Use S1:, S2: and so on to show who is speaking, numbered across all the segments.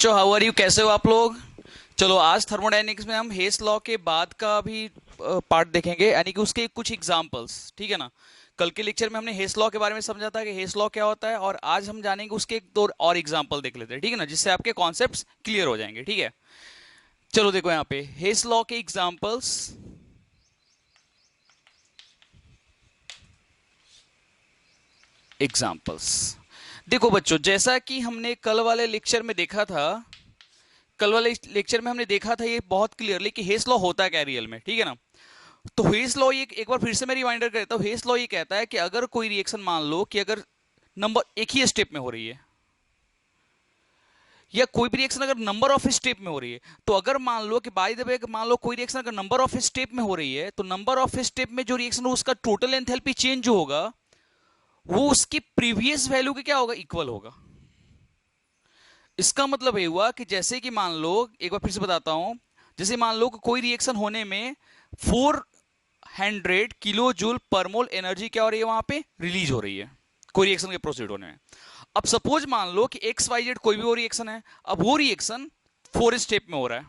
S1: बच्चों, how are you? कैसे हो आप लोग? चलो, आज थर्मोडायनेमिक्स में हम हेस लॉ के बाद का भी पार्ट देखेंगे, यानी कि उसके कुछ एग्जांपल्स। ठीक है ना? कल के लेक्चर में हमने हेस लॉ के बारे में समझा था कि हेस लॉ क्या होता है, और आज हम जानेंगे उसके एक दो और एग्जांपल देख लेते हैं। ठीक है ना? जिससे आपके कॉन्सेप्ट्स क्लियर हो जाएंगे। ठीक है, चलो देखो यहाँ पे हेस लॉ के एग्जाम्पल्स। एग्जाम्पल्स देखो बच्चों, जैसा कि हमने कल वाले लेक्चर में देखा था, कल वाले लेक्चर में हमने देखा था ये बहुत क्लियरली कि हेस लॉ होता क्या रियल में। ठीक है ना? तो हेस लॉ ये एक बार फिर से मैं रिमाइंडर करता हूं। हेस लॉ ये कहता है कि अगर कोई रिएक्शन, मान लो कि अगर नंबर एक ही स्टेप में हो रही है, या कोई भी रिएक्शन अगर नंबर ऑफ स्टेप में हो रही है, तो अगर मान लो कि बाय द वे, मान लो कोई रिएक्शन अगर नंबर ऑफ स्टेप में हो रही है, तो नंबर ऑफ स्टेप में जो रिएक्शन हो उसका टोटल एंथैल्पी चेंज जो होगा वो उसकी प्रीवियस वैल्यू के क्या होगा, इक्वल होगा। इसका मतलब ये हुआ कि जैसे कि मान लो, एक बार फिर से बताता हूं, जैसे मान लो कि कोई रिएक्शन होने में 400 किलो जूल पर मोल एनर्जी क्या हो रही है, वहां पे रिलीज हो रही है कोई रिएक्शन के प्रोसीड होने में। अब सपोज मान लो कि एक्स वाई जेड कोई भी वो रिएक्शन है। अब वो रिएक्शन 4 स्टेप में हो रहा है,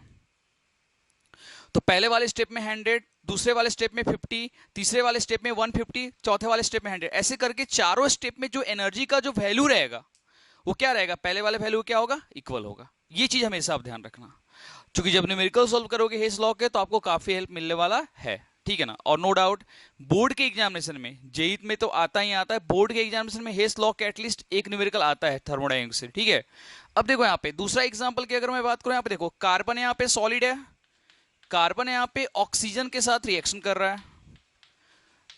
S1: तो पहले वाले स्टेप में 100, दूसरे वाले स्टेप में 50, तीसरे वाले स्टेप में 150, चौथे वाले स्टेप में 100, ऐसे करके चारों स्टेप में जो एनर्जी का जो वैल्यू रहेगा वो क्या रहेगा, पहले वाले वैल्यू क्या होगा, इक्वल होगा। ये चीज हमेशा आप ध्यान रखना, क्योंकि जब न्यूमेरिकल सॉल्व करोगे हेस लॉ के, तो आपको काफी हेल्प मिलने वाला है। ठीक है ना? और नो डाउट बोर्ड के एग्जामिनेशन में, जेईई में तो आता ही आता है, बोर्ड के एग्जामिनेशन में हेस लॉ के एटलीस्ट एक न्यूमेरिकल आता है थर्मोडायनेमिक्स से। ठीक है? अब देखो यहाँ पे दूसरा एग्जांपल की अगर मैं बात करूं, यहाँ पे देखो कार्बन यहाँ पे सॉलिड है, कार्बन यहाँ पे ऑक्सीजन के साथ रिएक्शन कर रहा है।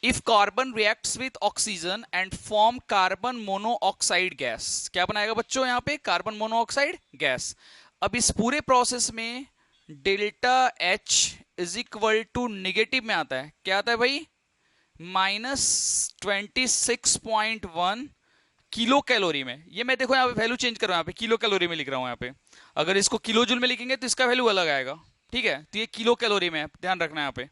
S1: If carbon reacts with oxygen and form carbon monoxide gas, क्या बनाएगा बच्चों, यहाँ पे कार्बन मोनोऑक्साइड गैस। अब इस पूरे प्रोसेस में delta H is equal to negative में आता है, क्या आता है भाई, -26.1 किलो कैलोरी में। ये मैं देखो यहाँ पे वैल्यू चेंज कर रहा हूँ, यहाँ पे किलो कैलोरी में लिख रहा हूँ। यहाँ पे अगर इसको किलो जूल में लिखेंगे तो इसका वैल्यू अलग आएगा। ठीक है? तो ये किलो कैलोरी में है, ध्यान रखना है यहाँ पे।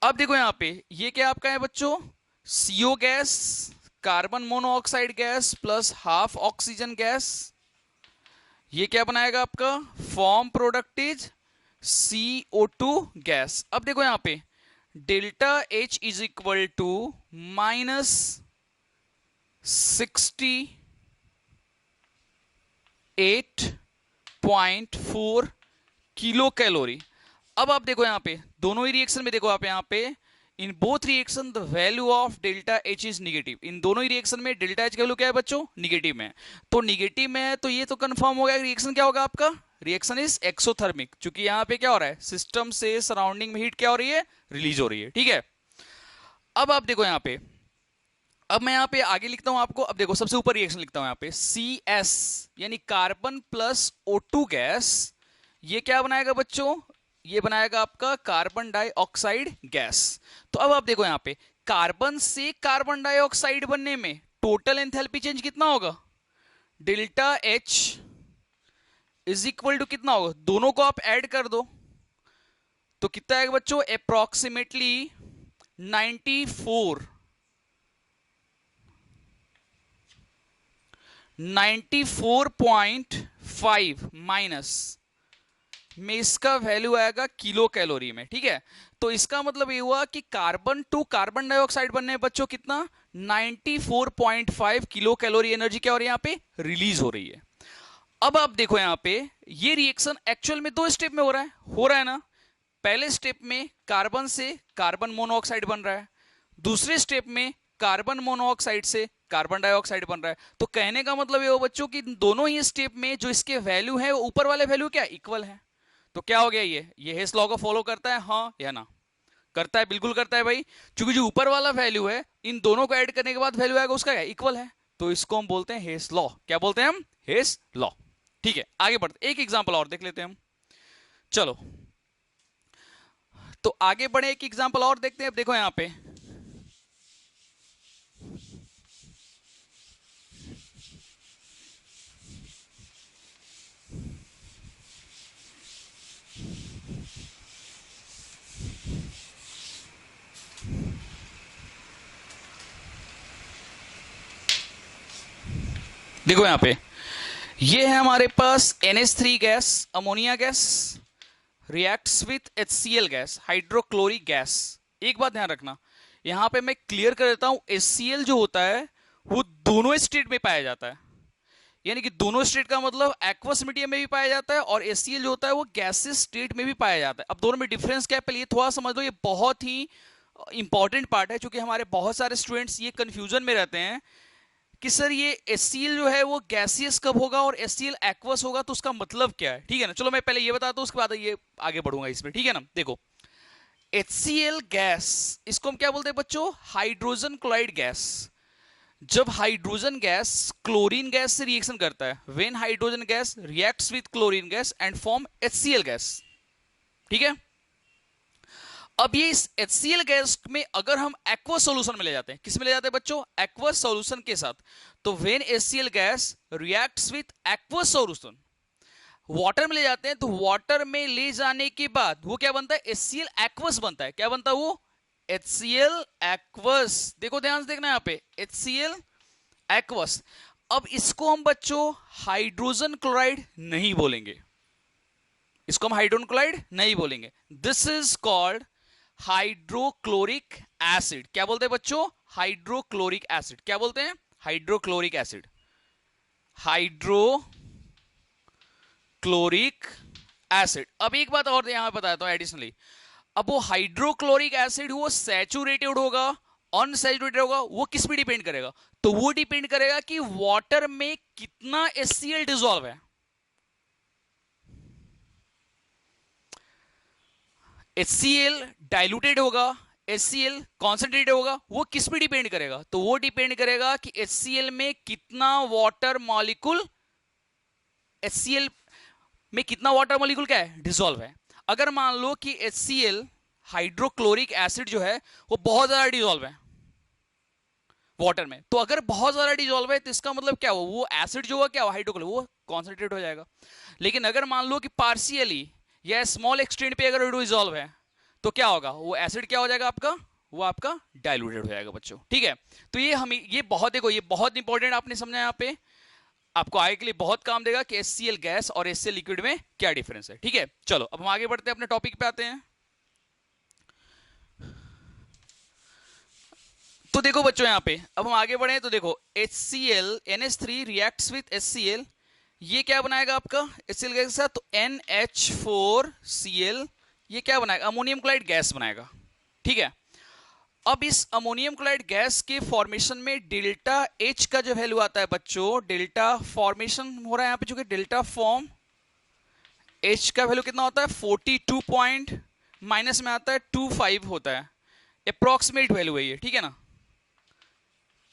S1: अब देखो यहाँ पे ये क्या आपका है बच्चों, CO gas, carbon monoxide gas plus half oxygen gas. ये क्या बनाएगा आपका, form product is CO2 gas. अब देखो यहाँ पे delta H is equal to -68.4 kilo calorie. अब आप देखो यहाँ पे दोनों ही रिएक्शन में, देखो आप यहाँ पे in both reaction the value of delta H is negative. इन दोनों ही रिएक्शन में डेल्टा एच का वैल्यू क्या है बच्चों, निगेटिव में। तो निगेटिव में है तो ये तो कंफर्म हो गया, रिएक्शन क्या होगा आपका, रिएक्शन इज एक्सोथर्मिक, क्योंकि यहाँ पे क्या हो रहा है, सिस्टम से सराउंडिंग में हीट क्या हो रही है, रिलीज हो रही है। ठीक है? अब आप देखो यहाँ पे, अब मैं यहाँ पे आगे लिखता हूं आपको। अब देखो सबसे ऊपर रिएक्शन लिखता हूं यहाँ पे, CS यानी कार्बन प्लस O2 गैस, ये क्या बनाएगा बच्चों, ये बनाएगा आपका कार्बन डाइऑक्साइड गैस। तो अब आप देखो यहाँ पे कार्बन से कार्बन डाइऑक्साइड बनने में टोटल एंथैल्पी चेंज कितना होगा, delta H is equal to कितना होगा, दोनों को आप ऐड कर दो तो कितना आएगा बच्चों, अप्रोक्सीमेटली 94.5 माइनस में इसका वैल्यू आएगा किलो कैलोरी में। ठीक है? तो इसका मतलब ये हुआ कि कार्बन टू कार्बन डाइऑक्साइड बनने में बच्चों कितना, 94.5 किलो कैलोरी एनर्जी क्या हो रही है यहाँ पे, रिलीज हो रही है। अब आप देखो यहाँ पे ये रिएक्शन एक्चुअल में दो स्टेप में हो रहा है ना। पहले स्टेप में कार्बन से कार्बन मोनोऑक्साइड बन रहा है, दूसरे स्टेप में कार्बन मोनोऑक्साइड से कार्बन डाइऑक्साइड बन रहा है। तो कहने का मतलब ये हो बच्चों कि दोनों ही स्टेप में जो इसके वैल्यू है वो ऊपर वाले वैल्यू क्या इक्वल है। तो क्या हो गया, ये हेस लॉ को फॉलो करता है, हाँ या ना, करता है, बिल्कुल करता है भाई। क्योंकि जो ऊपर वाला वैल्यू है इन दोनों को ऐड करने के बाद वैल्यू आएगा उसका क्या, इक्वल है। तो इसको हम बोलते हैं हेस लॉ। क्या बोलते हैं हम, हेस लॉ। ठीक है, आगे बढ़ते, एक एग्जांपल और देख लेते हैं हम। चलो, तो आगे बढ़े, एक एग्जांपल और देखते हैं। अब देखो यहां पे देखो यहां पे ये है हमारे पास NH3 gas, ammonia gas reacts with HCl gas, hydrochloric gas. एक बात ध्यान रखना, यहां पे मैं क्लियर कर देता हूं, HCl जो होता है वो दोनों स्टेट में पाया जाता है, यानी कि दोनों स्टेट का मतलब एक्वस मीडियम में भी पाया जाता है और HCl जो होता है वो गैसेस स्टेट में भी पाया जाता है। अब दोनों में डिफरेंस क्या है, पहले ये थोड़ा समझ लो, ये बहुत ही इंपॉर्टेंट पार्ट है, क्योंकि हमारे बहुत सारे स्टूडेंट्स ये कंफ्यूजन में रहते हैं कि सर ये HCl जो है वो गैसियस कब होगा और HCl एक्वस होगा, तो उसका मतलब क्या है। ठीक है ना, चलो मैं पहले ये बताता हूं, उसके बाद ये आगे बढ़ूंगा इसमें। ठीक है ना, देखो HCl गैस, इसको हम क्या बोलते हैं बच्चों, हाइड्रोजन क्लोराइड गैस। जब हाइड्रोजन गैस क्लोरीन गैस से रिएक्शन करता है, when hydrogen gas reacts with chlorine gas and form HCl gas. ठीक है, अब ये इस HCl गैस में अगर हम एक्वस सॉल्यूशन में ले जाते हैं, किस में ले जाते हैं बच्चों, एक्वस सॉल्यूशन के साथ, तो when HCl gas reacts with aqueous solution, water में ले जाते हैं, तो वाटर में ले जाने के बाद वो क्या बनता है, HCl एक्वस बनता है। क्या बनता है वो, HCl एक्वस। देखो ध्यान से देखना यहां पे, HCl एक्वस। अब इसको हम बच्चों हाइड्रोजन क्लोराइड नहीं बोलेंगे, इसको हम हाइड्रोजन क्लोराइड नहीं बोलेंगे, this is called hydrochloric acid. क्या बोलते हैं बच्चों, हाइड्रोक्लोरिक एसिड। क्या बोलते हैं, हाइड्रोक्लोरिक एसिड, हाइड्रोक्लोरिक एसिड। अब एक बात और यहां बताता हूं एडिशनली, अब वो हाइड्रोक्लोरिक एसिड वो सैचुरेटेड होगा, अनसैचुरेटेड होगा, वो किस पे डिपेंड करेगा, तो वो डिपेंड करेगा कि वाटर में कितना HCl डिसॉल्व है। HCl डाइल्यूटेड होगा, HCl कॉन्सेंट्रेटेड होगा, वो किस पे डिपेंड करेगा, तो वो डिपेंड करेगा कि HCl में कितना वाटर मॉलिक्यूल, HCl में कितना वाटर मॉलिक्यूल क्या है, डिसॉल्व है। अगर मान लो कि HCl हाइड्रोक्लोरिक एसिड जो है वो बहुत ज्यादा डिसॉल्व है वाटर में, तो अगर बहुत ज्यादा डिसॉल्व है तो इसका मतलब क्या हुआ, वो एसिड जो होगा क्या हुआ, हाइड्रोक्लोरिक, वो कॉन्सेंट्रेट हो जाएगा। लेकिन अगर मान लो कि पार्शियली या स्मॉल एक्सटेंट पे अगर डिसॉल्व है, तो क्या होगा, वो एसिड क्या हो जाएगा आपका, वो आपका डाइल्यूटेड हो जाएगा बच्चों। ठीक है, तो ये हमें ये बहुत, देखो ये बहुत इंपॉर्टेंट आपने समझा, यहाँ पे आपको आगे के लिए बहुत काम देगा कि HCl गैस और HCl लिक्विड में क्या डिफरेंस है। ठीक है, चलो अब हम आगे बढ़ते हैं, अपने टॉपिक पे आते हैं। तो देखो बच्चों यहाँ पे अब हम आगे बढ़े तो देखो HCl NH3 reacts with HCl, ये क्या बनाएगा आपका HCl गैस के साथ, तो NH4Cl, ये क्या बनाएगा, अमोनियम क्लोराइड गैस बनाएगा। ठीक है, अब इस अमोनियम क्लोराइड गैस के फॉर्मेशन में डेल्टा H का जो वैल्यू आता है बच्चों, डेल्टा फॉर्मेशन हो रहा है यहाँ पे, चूंकि डेल्टा फॉर्म H का वैल्यू कितना होता है 42 पॉइंट माइनस में आता है 25 होता है, अप्रोक्सीमेट वैल्यू है ये। ठीक है ना,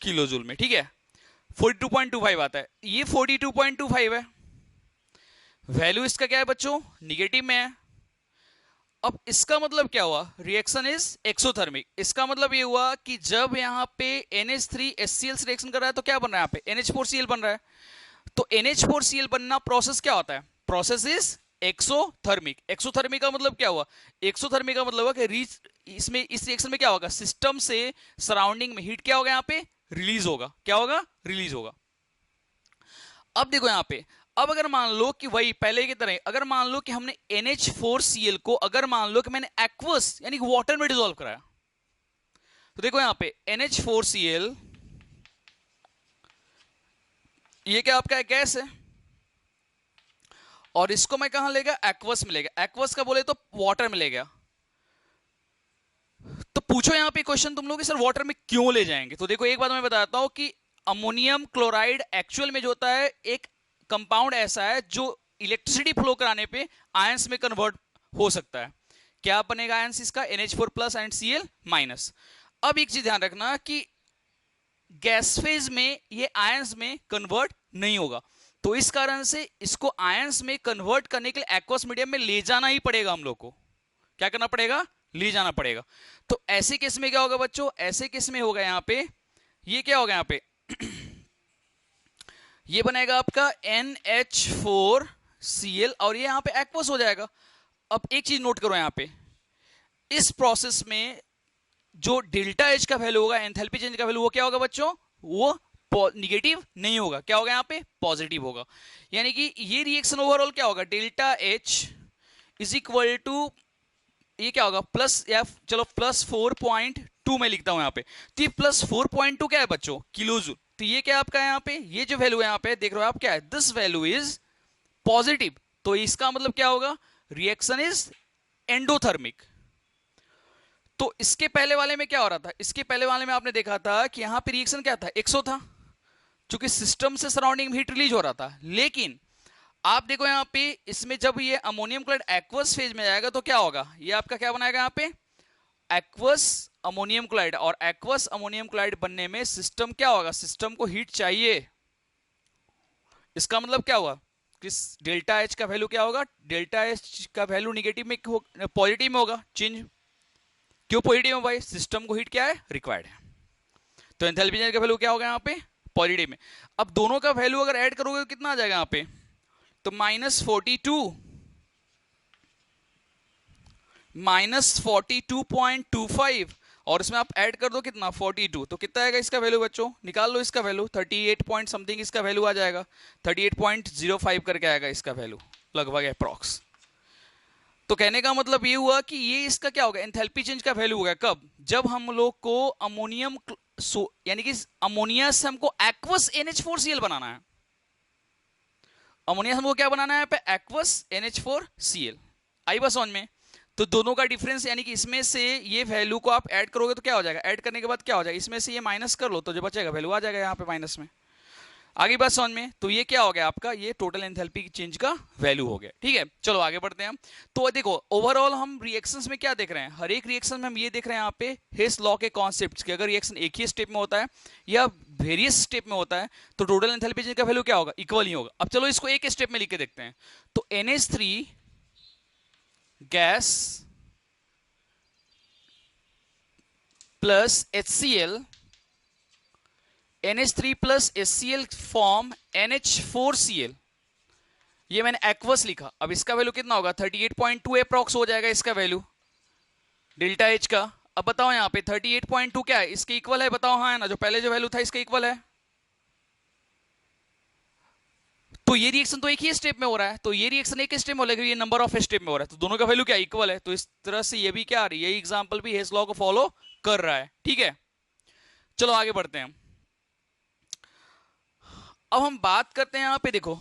S1: किलो जूल में। ठीक है, 42.25 आता है, ये 42.25 है, वैल्यू इसका क्या है बच्चों, निगेटिव में है। अब इसका मतलब क्या हुआ, रिएक्शन इज एक्सोथर्मिक। इसका मतलब ये हुआ कि जब यहाँ पे NH3 HCl से रिएक्शन कर रहा है तो क्या बन रहा है, यहाँ पे NH4Cl बन रहा है। तो NH4Cl बनना प्रोसेस क्या होता है, प्रोसेस इज एक्सोथर्मिक। एक्सोथर्मिक का मतलब क्या हुआ, एक्सोथर्मिक का मतलब हुआ कि रीच, इसमें इस रिएक्शन में क्या होगा, सिस्टम से सराउंडिंग में हीट क्या होगा, यहाँ पे रिलीज होगा। क्या होगा, रिलीज होगा। अब देखो यहाँ पे, अब अगर मान लो कि वही पहले की तरह, अगर मान लो कि हमने NH4Cl को, अगर मान लो कि मैंने एक्वस यानी कि वाटर में डिसॉल्व कराया, तो देखो यहाँ पे NH4Cl, ये क्या आपका गैस है, और इसको मैं कहां लेगा, एक्वस में लेगा। एक्वस का बोले तो वाटर में ले गया। तो पूछो यहाँ पे क्वेश्चन तुम लोग कि सर वाटर में क्यों ले जाएंगे, तो देखो एक बात मैं बताता हूं कि अमोनियम क्लोराइड एक्चुअल में जो होता है एक कंपाउंड ऐसा है जो इलेक्ट्रिसिटी फ्लो कराने पे आयंस में कन्वर्ट हो सकता है। क्या बनेगा आयंस इसका, NH4 plus and Cl minus. अब एक चीज ध्यान रखना कि गैस फेज में ये आयंस में कन्वर्ट नहीं होगा, तो इस कारण से इसको आयंस में कन्वर्ट करने के लिए एक्वस मीडियम में ले जाना ही पड़ेगा हम लोग को। क्या करना पड़ेगा, ले जाना पड़ेगा। तो ऐसे केस में क्या होगा बच्चों, ऐसे केस में होगा यहाँ पे, ये क्या होगा यहाँ पे ये बनेगा आपका NH4Cl और ये यहाँ पे एक्वस हो जाएगा। अब एक चीज नोट करो यहाँ पे, इस प्रोसेस में जो डेल्टा H का वैल्यू होगा, एंथैल्पी चेंज का वैल्यू, वो क्या होगा बच्चों, वो निगेटिव नहीं होगा, क्या होगा यहाँ पे पॉजिटिव होगा। यानी कि ये रिएक्शन ओवरऑल क्या होगा, delta H is equal to, ये क्या होगा प्लस, या चलो +4.2 में लिखता हूं यहाँ पे। तो ये +4.2 क्या है बच्चों, किलो जूल। तो ये क्या आपका यहाँ पे, ये जो वैल्यू है यहाँ पे देख रहे हो आप, क्या है, दिस वैल्यू इज पॉजिटिव। तो इसका मतलब क्या होगा, रिएक्शन इज एंडोथर्मिक। तो इसके पहले वाले में क्या हो रहा था, इसके पहले वाले में आपने देखा था कि यहां पे रिएक्शन क्या था, 100 था, क्योंकि सिस्टम से सराउंडिंग हीट रिलीज हो रहा था। लेकिन आप देखो यहां पे, इसमें जब ये अमोनियम क्लोराइड एक्वस फेज में जाएगा तो क्या होगा, ये आपका क्या बनाएगा यहां पे, एक्वस अमोनियम क्लोराइड। और एक्वस अमोनियम क्लोराइड बनने में सिस्टम क्या होगा, सिस्टम को हीट चाहिए। इसका मतलब क्या हुआ, किस डेल्टा एच का वैल्यू क्या होगा, डेल्टा एच का वैल्यू निगेटिव में, पॉजिटिव में होगा चेंज। क्यों पॉजिटिव में भाई, सिस्टम को हीट क्या है, रिक्वायर्ड है। तो एंथैल्पी चेंज का वैल्यू क्या होगा यहाँ पे, पॉजिटिव में। अब दोनों का वैल्यू अगर ऐड करोगे तो कितना आ जाएगा यहाँ पे, तो -42.25, और इसमें आप ऐड कर दो कितना 42, तो कितना आएगा इसका वैल्यू बच्चों, निकाल लो इसका वैल्यू, 38 पॉइंट समथिंग इसका वैल्यू आ जाएगा, 38.05 करके आएगा इसका वैल्यू लगभग अप्रॉक्स। तो कहने का मतलब ये हुआ कि ये इसका क्या होगा, एंथैल्पी चेंज का वैल्यू होगा कब, जब हम लोग को अमोनियम यानी कि अमोनिया से हमको एक्वस NH4Cl बनाना है। अमोनिया हमको क्या बनाना है यहाँ पे, एक्वस NH4Cl। आई बात समझ में। तो दोनों का डिफरेंस, यानी कि इसमें से ये वैल्यू को आप ऐड करोगे तो क्या हो जाएगा, ऐड करने के बाद क्या हो जाएगा, इसमें से ये माइनस कर लो तो जो बचेगा वैल्यू आ जाएगा यहाँ पे माइनस में। आगे बात समझ में। तो ये क्या हो गया आपका, ये टोटल एंथैल्पी चेंज का वैल्यू हो गया। ठीक है, चलो आगे बढ़ते हैं। तो देखो ओवरऑल हम रिएक्शंस में क्या देख रहे हैं, हर एक रिएक्शन में हम ये देख रहे हैं यहाँ पे हेस लॉ के कॉन्सेप्ट्स कि अगर रिएक्शन एक ही स्टेप में होता है या वेरियस स्टेप में होता है तो टोटल एंथैल्पी चेंज का वैल्यू क्या होगा, इक्वल ही होगा। अब चलो इसको एक स्टेप में लिख के देखते हैं। तो NH3 gas plus HCl, NH3 plus HCl form NH4Cl, ये मैंने एक्वस लिखा। अब इसका वैल्यू कितना होगा, 38.2 अप्रॉक्स हो जाएगा इसका वैल्यू डेल्टा एच का। अब बताओ यहाँ पे 38.2 क्या है, इसके इक्वल है, बताओ हाँ है ना, जो पहले जो वैल्यू था इसके इक्वल है। तो ये रिएक्शन तो एक ही स्टेप में हो रहा है, तो ये रिएक्शन एक स्टेप में हो रहा है, ये नंबर ऑफ स्टेप में हो रहा है, तो दोनों का वैल्यू क्या इक्वल है। तो इस तरह से ये भी क्या आ रही है, ये एग्जांपल भी हेस लॉ को फॉलो कर रहा है। ठीक है, चलो आगे बढ़ते हैं। अब हम बात करते हैं यहाँ पे, देखो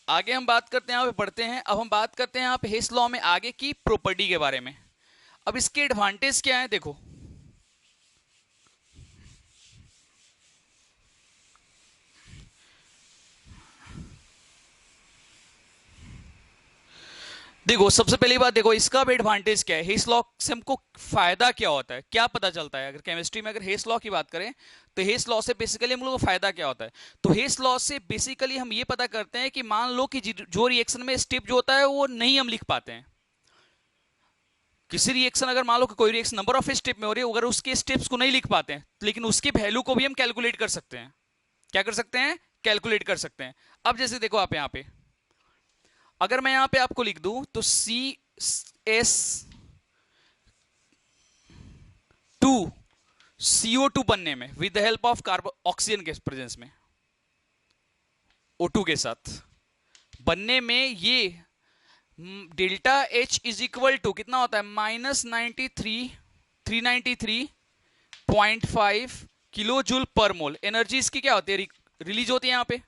S1: आगे हम बात करते हैं, यहाँ पे पढ़ते हैं। अब हम बात करते हैं यहाँ पे हेस लॉ में आगे की प्रॉपर्टी के बारे में। अब इसके एडवांटेज क्या है, देखो देखो सबसे पहली बात, देखो इसका भी एडवांटेज क्या है, हेस लॉ से हमको फायदा क्या होता है, क्या पता चलता है। अगर केमिस्ट्री में अगर हेस लॉ की बात करें तो हेस लॉ से बेसिकली हम लोग को फायदा क्या होता है। तो हेस लॉ से बेसिकली हम ये पता करते हैं कि मान लो कि जो रिएक्शन में स्टेप जो होता है वो नहीं हम लिख पाते हैं। किसी रिएक्शन अगर मान लो कि कोई रिएक्शन नंबर ऑफ स्टेप में हो रही है, अगर उसके स्टेप्स को नहीं लिख पाते हैं लेकिन उसके वैल्यू को भी हम कैलकुलेट कर सकते हैं। क्या कर सकते हैं, कैलकुलेट कर सकते हैं। अब जैसे देखो आप यहाँ पे, अगर मैं यहां पे आपको लिख दूं तो CO2 बनने में with the help of carbon oxygen के प्रेजेंस में, O2 के साथ बनने में, ये delta H is equal to कितना होता है, -393.5 किलो जूल पर मोल। एनर्जी इसकी क्या होती है, रिलीज होती है यहाँ पे।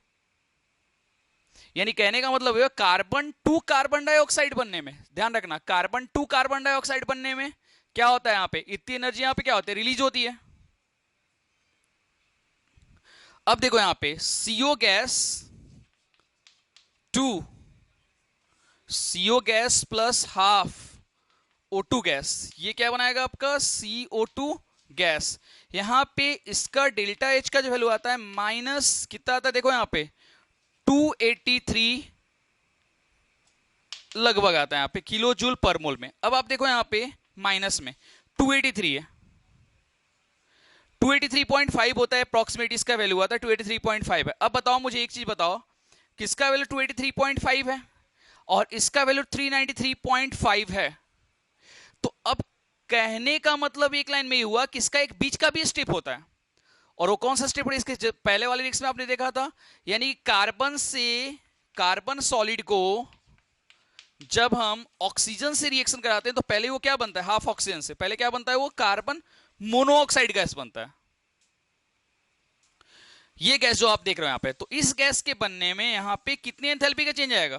S1: यानी कहने का मतलब है कार्बन टू कार्बन डाइऑक्साइड बनने में, ध्यान रखना, कार्बन टू कार्बन डाइऑक्साइड बनने में क्या होता है यहाँ पे, इतनी एनर्जी यहाँ पे क्या होती है, रिलीज होती है। अब देखो यहाँ पे CO gas plus half O2 gas, ये क्या बनाएगा आपका CO2 गैस। यहां पे इसका डेल्टा H का जो वैल्यू आता है माइनस कितना आता है, देखो यहां पे 283 लगभग आता है यहाँ पे किलो जूल पर मोल में। अब आप देखो यहाँ पे माइनस में 283 है, 283.5 होता है अप्रॉक्सीमेट, इसका वैल्यू आता है 283.5 है। अब बताओ मुझे एक चीज बताओ, किसका वैल्यू 283.5 है और इसका वैल्यू 393.5 है। तो अब कहने का मतलब एक लाइन में ही हुआ कि इसका एक बीच का भी स्टेप होता है और वो कौन सा स्टेप है इसके पहले वाले रिएक्शन में आपने देखा था, यानी कार्बन से कार्बन सॉलिड को जब हम ऑक्सीजन से रिएक्शन कराते हैं तो पहले वो क्या बनता है, हाफ ऑक्सीजन से पहले क्या बनता है, वो कार्बन मोनोऑक्साइड गैस बनता है। ये गैस जो आप देख रहे हो यहां पे, तो इस गैस के बनने में यहां पे कितनी एंथैल्पी का चेंज आएगा,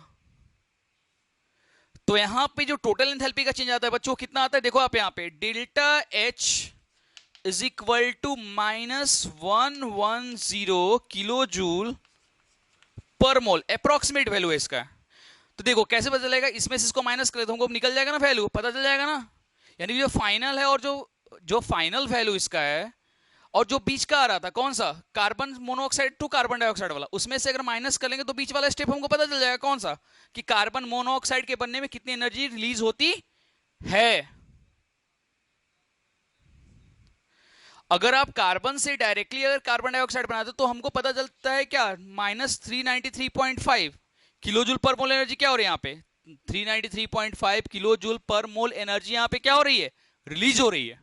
S1: तो यहां पे जो टोटल एंथैल्पी का चेंज आता है बच्चों कितना आता है, देखो आप यहां पे delta H is equal to -110 kilo joule per mole, approximate value है इसका। तो देखो कैसे पता चलेगा, इसमें से इसको माइनस करें तो हमको निकल जाएगा ना वैल्यू, पता चल जाएगा ना, यानी जो फाइनल है और जो फाइनल वैल्यू इसका है और जो बीच का आ रहा था कौन सा, carbon monoxide to carbon dioxide वाला, उसमें से अगर माइनस कर लेंगे तो बीच वाला स्टेप हमको पता चल जाएगा कौन सा, कि कार्बन मोनोऑक्साइड के बनने में कितनी एनर्जी रिलीज होती है। अगर आप कार्बन से डायरेक्टली अगर कार्बन डाइऑक्साइड बनाते तो हमको पता चलता है क्या, -393.5 किलो जूल पर मोल एनर्जी क्या हो रही है यहाँ पे, 393.5 किलो जूल पर मोल एनर्जी यहाँ पे क्या हो रही है, रिलीज हो रही है।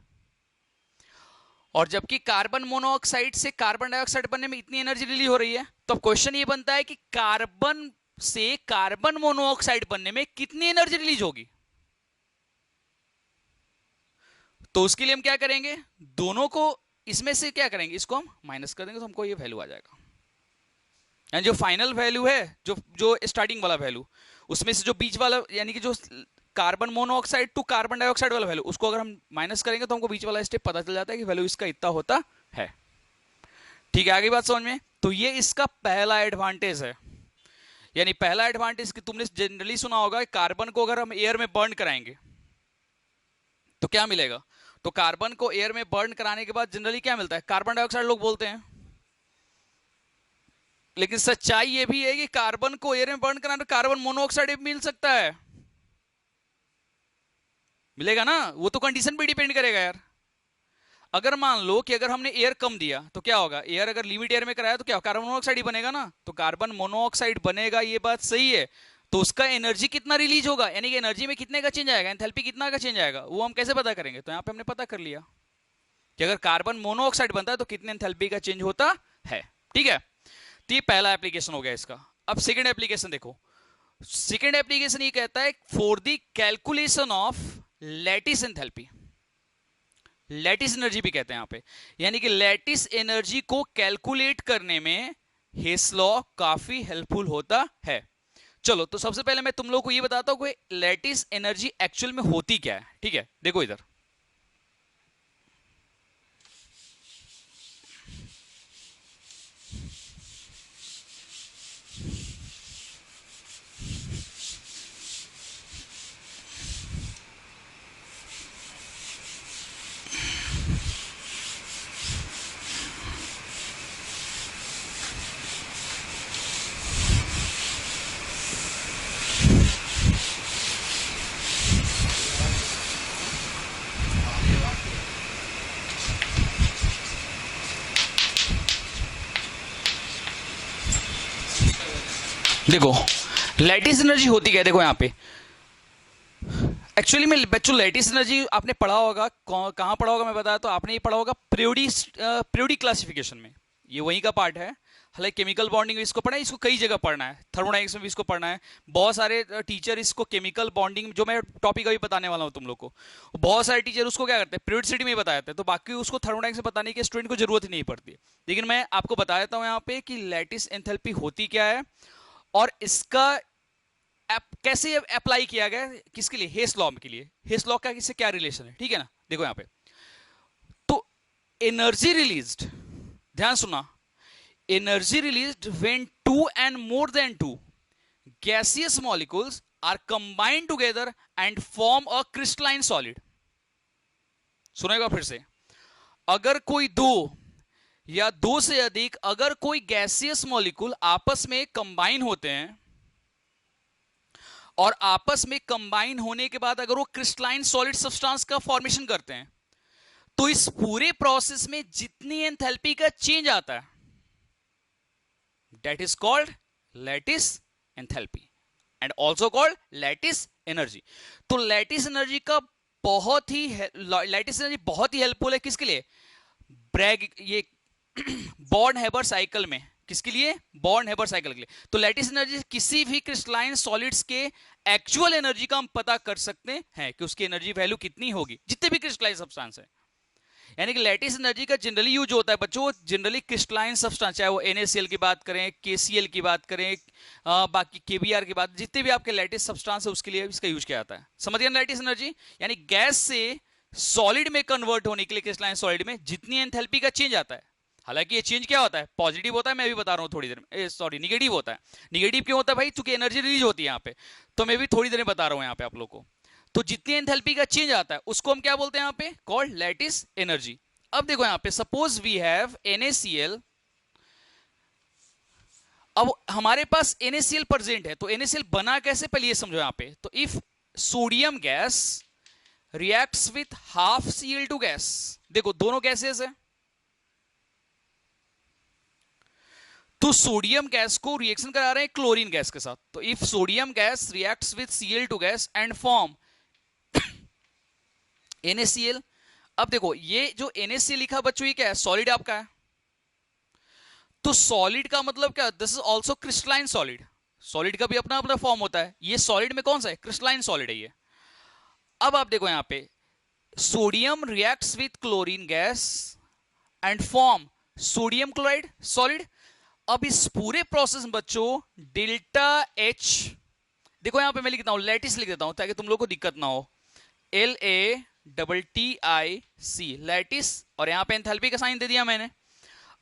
S1: और जबकि कार्बन मोनोऑक्साइड से कार्बन डाइऑक्साइड बनने में इतनी एनर्जी रिलीज हो रही है, तो अब क्वेश्चन ये बनता है कि कार्बन से कार्बन मोनोऑक्साइड बनने में कितनी एनर्जी रिलीज होगी। तो उसके लिए हम क्या करेंगे, दोनों को इसमें से क्या करेंगे, इसको हम माइनस कर देंगे तो हमको ये वैल्यू आ जाएगा, यानी जो फाइनल वैल्यू है, जो स्टार्टिंग वाला वैल्यू, उसमें से जो बीच वाला यानी कि जो carbon monoxide to carbon dioxide वाला वैल्यू, उसको अगर हम माइनस करेंगे तो हमको बीच वाला स्टेप पता चल जाता है कि वैल्यू इसका इतना होता है। ठीक है, आगे बात समझ में। तो ये इसका पहला एडवांटेज है, यानी पहला एडवांटेज कि तुमने जनरली सुना होगा कार्बन को अगर हम एयर में बर्न कराएंगे तो क्या मिलेगा, तो कार्बन को एयर में बर्न कराने के बाद जनरली क्या मिलता है, कार्बन डाइऑक्साइड लोग बोलते हैं। लेकिन सच्चाई ये भी है कि कार्बन को एयर में बर्न कराने कार्बन मोनोऑक्साइड भी मिल सकता है, मिलेगा ना, वो तो कंडीशन पे डिपेंड करेगा यार। अगर मान लो कि अगर हमने एयर कम दिया तो क्या होगा, एयर अगर लिमिट एयर में कराया तो क्या कार्बन मोनोऑक्साइड ही बनेगा ना, तो कार्बन मोनोऑक्साइड बनेगा, ये बात सही है। तो उसका एनर्जी कितना रिलीज होगा, यानी कि एनर्जी में कितने का चेंज आएगा, एंथैल्पी कितना का चेंज आएगा, वो हम कैसे पता करेंगे, तो यहां पे हमने पता कर लिया कि अगर कार्बन मोनोऑक्साइड बनता है तो कितने एंथैल्पी का चेंज होता है। ठीक है, तो ये पहला एप्लीकेशन हो गया इसका। अब सेकंड एप्लीकेशन देखो, सेकंड एप्लीकेशन ये कहता है for the calculation of lattice enthalpy, lattice energy भी कहते हैं यहां पे, यानी कि लैटिस एनर्जी को कैलकुलेट करने में हेस लॉ काफी हेल्पफुल होता है। चलो तो सबसे पहले मैं तुम लोग को ये बताता हूं कि लैटिस एनर्जी एक्चुअल में होती क्या है। ठीक है, देखो इधर देखो लैटिस एनर्जी होती क्या है, देखो यहां पे एक्चुअली में बच्चों लैटिस एनर्जी आपने पढ़ा होगा, कहां पढ़ा होगा मैं बताया, तो आपने ये पढ़ा होगा पीरियोडिक क्लासिफिकेशन में, ये वही का पार्ट है। हालांकि केमिकल बॉन्डिंग में इसको पढ़ना है, इसको कई जगह पढ़ना है, थर्मोडायनेमिक्स में भी इसको पढ़ना है, बहुत सारे टीचर इसको केमिकल बॉन्डिंग जो मैं टॉपिक अभी बताने वाला हूं तुम लोग को, बहुत सारे टीचर उसको क्या करते हैं पीरियोडिसिटी में बता देते हैं, तो बाकी उसको थर्मोडायनेमिक्स में बताने की स्टूडेंट को जरूरत ही नहीं पड़ती। लेकिन मैं आपको बता देता हूं यहाँ पे कि लैटिस एंथैल्पी होती क्या है और इसका कैसे अप्लाई किया गया, किसके लिए, हेस लॉ के लिए, हेस लॉ का इससे क्या रिलेशन है। ठीक है ना, देखो यहां पे तो एनर्जी रिलीज्ड, ध्यान सुना, energy released when two and more than two gaseous molecules are combined together and form a crystalline solid। सुनेगा फिर से, अगर कोई दो या दो से अधिक अगर कोई गैसियस मॉलिक्यूल आपस में कंबाइन होते हैं और आपस में कंबाइन होने के बाद अगर वो क्रिस्टलाइन सॉलिड सब्सटेंस का फॉर्मेशन करते हैं, तो इस पूरे प्रोसेस में जितनी एंथैल्पी का चेंज आता है that is called lattice enthalpy and also called lattice energy. तो लैटिस एनर्जी का लैटिस एनर्जी बहुत ही हेल्पफुल है किसके लिए, ब्रैग ये बॉर्न हेबर साइकिल में, किसके लिए? बॉर्न हेबर साइकिल के लिए। तो लैटिस एनर्जी किसी भी क्रिस्टलाइन सॉलिड्स के एक्चुअल एनर्जी का हम पता कर सकते हैं कि उसकी एनर्जी वैल्यू कितनी होगी, जितने भी क्रिस्टलाइन सब्सटेंस है। यानी कि लैटिस एनर्जी का जनरली यूज होता है बच्चों, जनरली क्रिस्टलाइन सब्सटेंस, चाहे वो NaCl की बात करें, KCl की बात करें, बाकी KBr की बात, जितने भी आपके लैटिस सब्सटेंस है उसके लिए इसका यूज किया जाता है। समझ गए लैटिस एनर्जी? यानी गैस से सॉलिड में कन्वर्ट होने के लिए क्रिस्टलाइन सॉलिड में जितनी एंथैल्पी का चेंज आता है, हालांकि ये चेंज क्या होता है? पॉजिटिव होता है, मैं भी बता रहा हूं थोड़ी देर में, सॉरी निगेटिव होता है। निगेटिव क्यों होता है भाई? क्योंकि एनर्जी रिलीज होती है यहाँ पे, तो मैं भी थोड़ी देर में बता रहा हूं यहाँ पे आप लोग को। तो जितनी एंथैल्पी का चेंज आता है उसको हम क्या बोलते हैं यहाँ पे? Called lattice energy. अब देखो यहाँ पे, सपोज वी हैव NaCl, अब हमारे पास NaCl प्रेजेंट है, तो NaCl बना कैसे, पहले ये समझो यहाँ पे। तो if sodium gas reacts with half Cl2 gas, देखो दोनों गैसेस है, तो सोडियम गैस को रिएक्शन करा रहे हैं क्लोरीन गैस के साथ। तो if sodium gas reacts with Cl2 gas and form NaCl, अब देखो ये जो NaCl लिखा बच्चों, ये क्या है? सॉलिड आपका है। तो सॉलिड का मतलब क्या? This is also crystalline solid. Solid का भी अपना अपना फॉर्म होता है, ये सॉलिड में कौन सा है? क्रिस्टलाइन सॉलिड है ये। अब आप देखो यहाँ पे, sodium reacts with chlorine gas and form sodium chloride solid. अब इस पूरे प्रोसेस में बच्चों डेल्टा H, देखो यहां पे मैं लिखता हूं, लैटिस लिख देता हूं ताकि तुम लोग को दिक्कत ना हो, LATTIC लैटिस, और यहां पे एंथैल्पी का साइन दे दिया मैंने।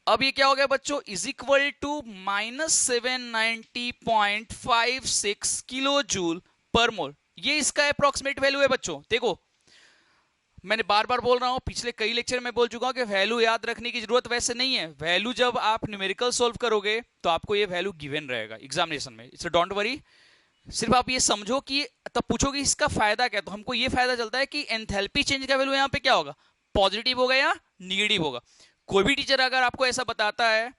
S1: अब ये क्या हो गया बच्चों? Is equal to -790.56 kilo joule per mole. ये इसका अप्रोक्सीमेट वैल्यू है बच्चों। देखो मैंने बार बार बोल रहा हूं, पिछले कई लेक्चर में बोल चुका हूं कि वैल्यू याद रखने की जरूरत वैसे नहीं है। वैल्यू जब आप न्यूमेरिकल सॉल्व करोगे तो आपको ये वैल्यू गिवन रहेगा एग्जामिनेशन में, इससे डोंट वरी। सिर्फ आप ये समझो कि तब पूछोगे इसका फायदा क्या, तो हमको ये फायदा चलता है कि एंथैल्पी चेंज का वैल्यू यहाँ पे क्या होगा? पॉजिटिव होगा या निगेटिव होगा। कोई भी टीचर अगर आपको ऐसा बताता है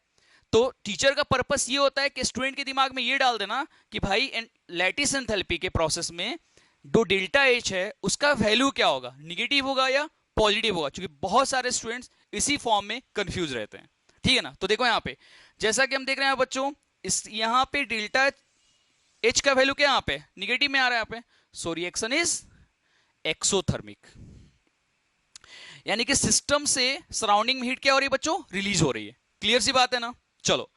S1: तो टीचर का पर्पस ये होता है कि स्टूडेंट के दिमाग में ये डाल देना कि भाई लैटिस एंथैल्पी के प्रोसेस में जो डेल्टा H है उसका वैल्यू क्या होगा? निगेटिव होगा या पॉजिटिव होगा, क्योंकि बहुत सारे स्टूडेंट्स इसी फॉर्म में कंफ्यूज रहते हैं। ठीक है ना? तो देखो यहाँ पे जैसा कि हम देख रहे हैं बच्चों, इस यहाँ पे डेल्टा H का वैल्यू क्या यहाँ पे? निगेटिव में आ रहा है यहाँ पे। सो रिएक्शन इज एक्सोथर्मिक, यानी कि सिस्टम से सराउंडिंग में हीट क्या हो रही है बच्चों? रिलीज हो रही है। क्लियर सी बात है ना? चलो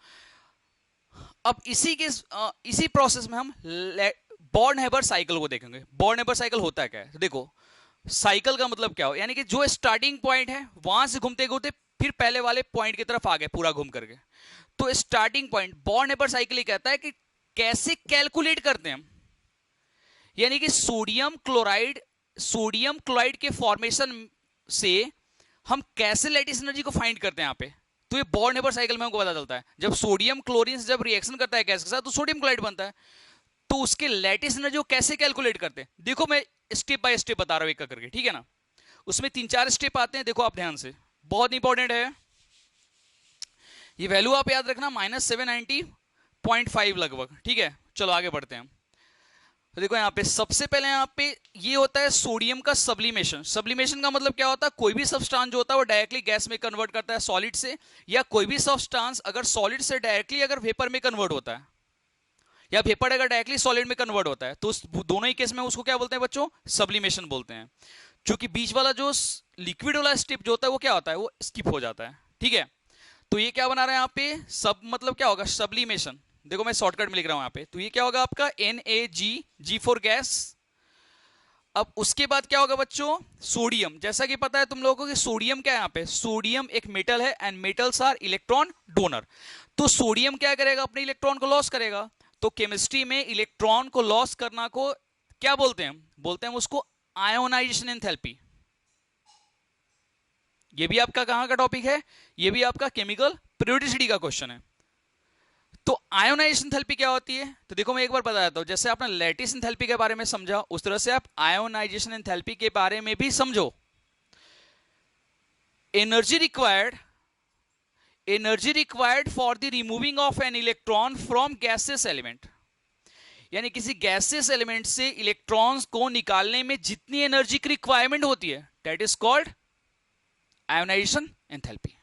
S1: अब इसी प्रोसेस में हम बॉर्न हेबर साइकिल को देखेंगे। बॉर्न हेबर साइकिल होता क्या है? तो देखो साइकिल का मतलब क्या हो, यानी कि जो स्टार्टिंग पॉइंट है वहां से घूमते घूमते फिर पहले वाले पॉइंट की तरफ आ गए पूरा घूम करके। तो starting point Born Haber cycle ये कहता है कि कैसे कैलकुलेट करते हैं हम, यानी कि सोडियम क्लोराइड के फॉर्मेशन से हम कैसे लैटिस एनर्जी को फाइंड करते हैं यहाँ पे। तो ये बॉर्न हेबर साइकिल में हमको पता चलता है, जब सोडियम क्लोरीन से जब रिएक्शन करता है गैस के साथ तो सोडियम क्लोराइड बनता है। तो उसके लैटिस एनर्जी को कैसे कैलकुलेट करते हैं, देखो मैं स्टेप बाय स्टेप बता रहा हूं एक करके, ठीक है ना? उसमें 3-4 स्टेप आते हैं, देखो आप ध्यान से, बहुत इंपॉर्टेंट है ये वैल्यू। आप याद रखना -790.5 लगभग। ठीक है, चलो आगे बढ़ते हैं। तो देखो यहाँ पे सबसे पहले यहाँ पे ये होता है सोडियम का सब्लिमेशन। सब्लिमेशन का मतलब क्या होता है? कोई भी सब्सटेंस जो होता है वो डायरेक्टली गैस में कन्वर्ट करता है सॉलिड से, या कोई भी सब्सटेंस अगर सॉलिड से डायरेक्टली अगर वेपर में कन्वर्ट होता है, या वेपर अगर डायरेक्टली सॉलिड में कन्वर्ट होता है, तो दोनों ही केस में उसको क्या बोलते हैं बच्चों? सब्लिमेशन बोलते हैं। क्योंकि बीच वाला जो लिक्विड वाला स्टेप जो होता है वो क्या होता है? वो स्किप हो जाता है। ठीक है, तो ये क्या बना रहा है यहाँ पे? सब मतलब क्या होगा? सब्लिमेशन। देखो मैं शॉर्टकट में लिख रहा हूं यहाँ पे, तो ये क्या होगा आपका? NaG for gas. अब उसके बाद क्या होगा बच्चों? सोडियम। जैसा कि पता है तुम लोगों को कि सोडियम क्या है यहाँ पे? सोडियम एक मेटल है and metals are electron donor. तो सोडियम क्या करेगा? अपने इलेक्ट्रॉन को लॉस करेगा। तो केमिस्ट्री में इलेक्ट्रॉन को लॉस करना को क्या बोलते हैं? बोलते हैं उसको आयोनाइजेशन एंथैल्पी। ये भी आपका कहां का टॉपिक है? ये भी आपका केमिकल पीरियोडिसिटी का क्वेश्चन है। तो आयोनाइजेशन एंथैल्पी क्या होती है? तो देखो मैं एक बार बता देता हूं, जैसे आपने लैटिस एंथैल्पी के बारे में समझा उस तरह से आप आयोनाइजेशन एंथैल्पी के बारे में भी समझो। Energy required for the removing of an electron from gases element, यानी किसी गैसेस एलिमेंट से इलेक्ट्रॉन्स को निकालने में जितनी एनर्जी की रिक्वायरमेंट होती है that is called ionisation enthalpy.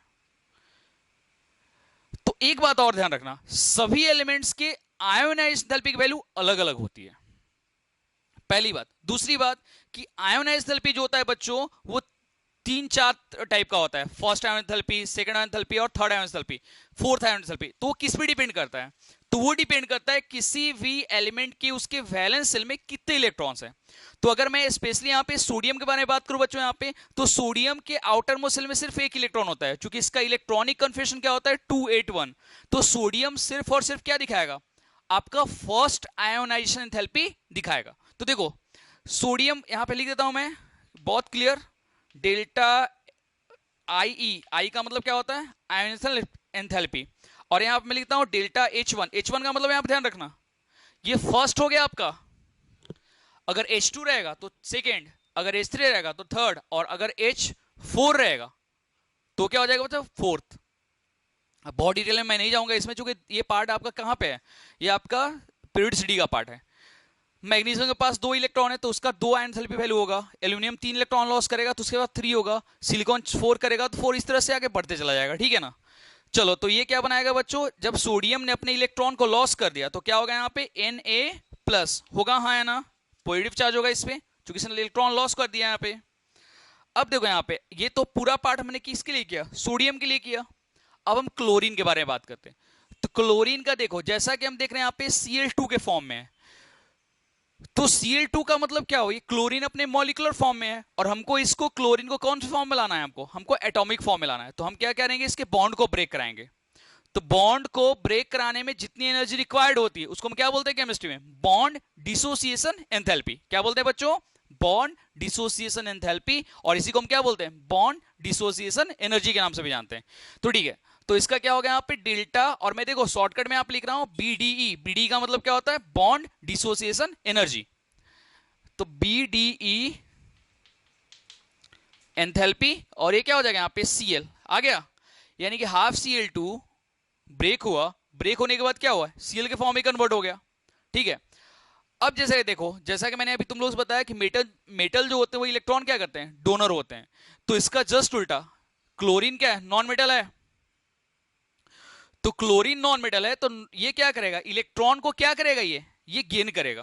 S1: एक बात और ध्यान रखना, सभी एलिमेंट्स के आयोनाइज्ड एंथैल्पी की वैल्यू अलग अलग होती है, पहली बात। दूसरी बात कि आयोनाइज्ड एंथैल्पी जो होता है बच्चों, वो तीन चार टाइप का होता है, first ion enthalpy, second ion enthalpy और third ion enthalpy, fourth ion enthalpy. तो वो किस पे डिपेंड करता है? तो वो डिपेंड करता है किसी भी एलिमेंट के उसके वैलेंस शेल में कितने इलेक्ट्रॉन्स हैं। तो अगर मैं स्पेशली यहाँ पे सोडियम के बारे में बात करूं बच्चों, यहाँ पे तो सोडियम के आउटर मोस्ट शेल में सिर्फ एक इलेक्ट्रॉन होता है, क्योंकि इसका इलेक्ट्रॉनिक कन्फिग्रेशन क्या होता है, 281। तो सोडियम सिर्फ और सिर्फ क्या दिखाएगा, आपका फर्स्ट आयोनाइजेशन एंथैल्पी दिखाएगा। तो देखो सोडियम यहां पे लिख देता हूं मैं, बहुत क्लियर, डेल्टा आई का मतलब क्या होता है, आयोनाइजेशन एंथैल्पी। और यहां पे मैं लिखता हूं डेल्टा H1 का मतलब यहां पे ध्यान रखना, ये फर्स्ट हो गया आपका, अगर H2 रहेगा तो सेकेंड, अगर H3 रहेगा तो थर्ड, और अगर H4 रहेगा तो क्या हो जाएगा बच्चा, फोर्थ। अब बहुत डिटेल में मैं नहीं जाऊंगा इसमें, चूंकि ये पार्ट आपका कहां पे है, ये आपका पीरियडिसिटी का पार्ट है। मैग्नीशियम के पास 2 इलेक्ट्रॉन है तो उसका 2 आयन एंथैल्पी वैल्यू होगा, एल्यूमिनियम 3 इलेक्ट्रॉन लॉस करेगा तो उसके बाद 3 होगा, सिलिकॉन 4 करेगा तो 4, इस तरह से आगे बढ़ते चला जाएगा, ठीक है ना। चलो तो ये क्या बनाएगा बच्चों, जब सोडियम ने अपने इलेक्ट्रॉन को लॉस कर दिया तो क्या होगा यहाँ पे, Na+ होगा, हाँ है ना, पॉजिटिव चार्ज होगा इस पे, क्योंकि इसने इलेक्ट्रॉन लॉस कर दिया यहाँ पे। अब देखो यहाँ पे, ये तो पूरा पार्ट हमने किसके लिए किया, सोडियम के लिए किया। अब हम क्लोरीन के बारे में बात करते हैं। तो क्लोरीन का देखो, जैसा कि हम देख रहे हैं यहाँ पे Cl2 के फॉर्म में है, तो Cl2 का मतलब क्या हो, ये क्लोरीन अपने मॉलिक्यूलर फॉर्म में है, और हमको इसको क्लोरीन को कौन से फॉर्म में लाना है, हमको एटॉमिक फॉर्म में लाना है। तो हम क्या करेंगे, इसके बॉन्ड को ब्रेक कराएंगे। तो बॉन्ड को ब्रेक कराने में जितनी एनर्जी रिक्वायर्ड होती है उसको हम क्या बोलते हैं केमिस्ट्री में, बॉन्ड डिसोसिएशन एंथैल्पी। क्या बोलते हैं बच्चों, बॉन्ड डिसोसिएशन एंथैल्पी, और इसी को हम क्या बोलते हैं, बॉन्ड डिसोसिएशन एनर्जी के नाम से भी जानते हैं। तो ठीक है, तो इसका क्या होगा यहाँ पे डेल्टा, और मैं देखो शॉर्टकट में आप लिख रहा हूं बीडीई। बीडी का मतलब क्या होता है, बॉन्ड डिसोसिएशन एनर्जी। तो बीडीई एंथैल्पी, और ये क्या हो जाएगा यहाँ पे Cl आ गया, यानी कि हाफ Cl2 ब्रेक हुआ, ब्रेक होने के बाद क्या हुआ, Cl के फॉर्म में कन्वर्ट हो गया, ठीक है। अब जैसे देखो, जैसा कि मैंने अभी तुम लोगों से बताया कि मेटल जो होते हैं वो इलेक्ट्रॉन क्या करते हैं, डोनर होते हैं। तो इसका जस्ट उल्टा, क्लोरीन क्या है, नॉन मेटल है। तो क्लोरीन नॉन मेटल है, तो ये क्या करेगा, इलेक्ट्रॉन को क्या करेगा, ये गेन करेगा।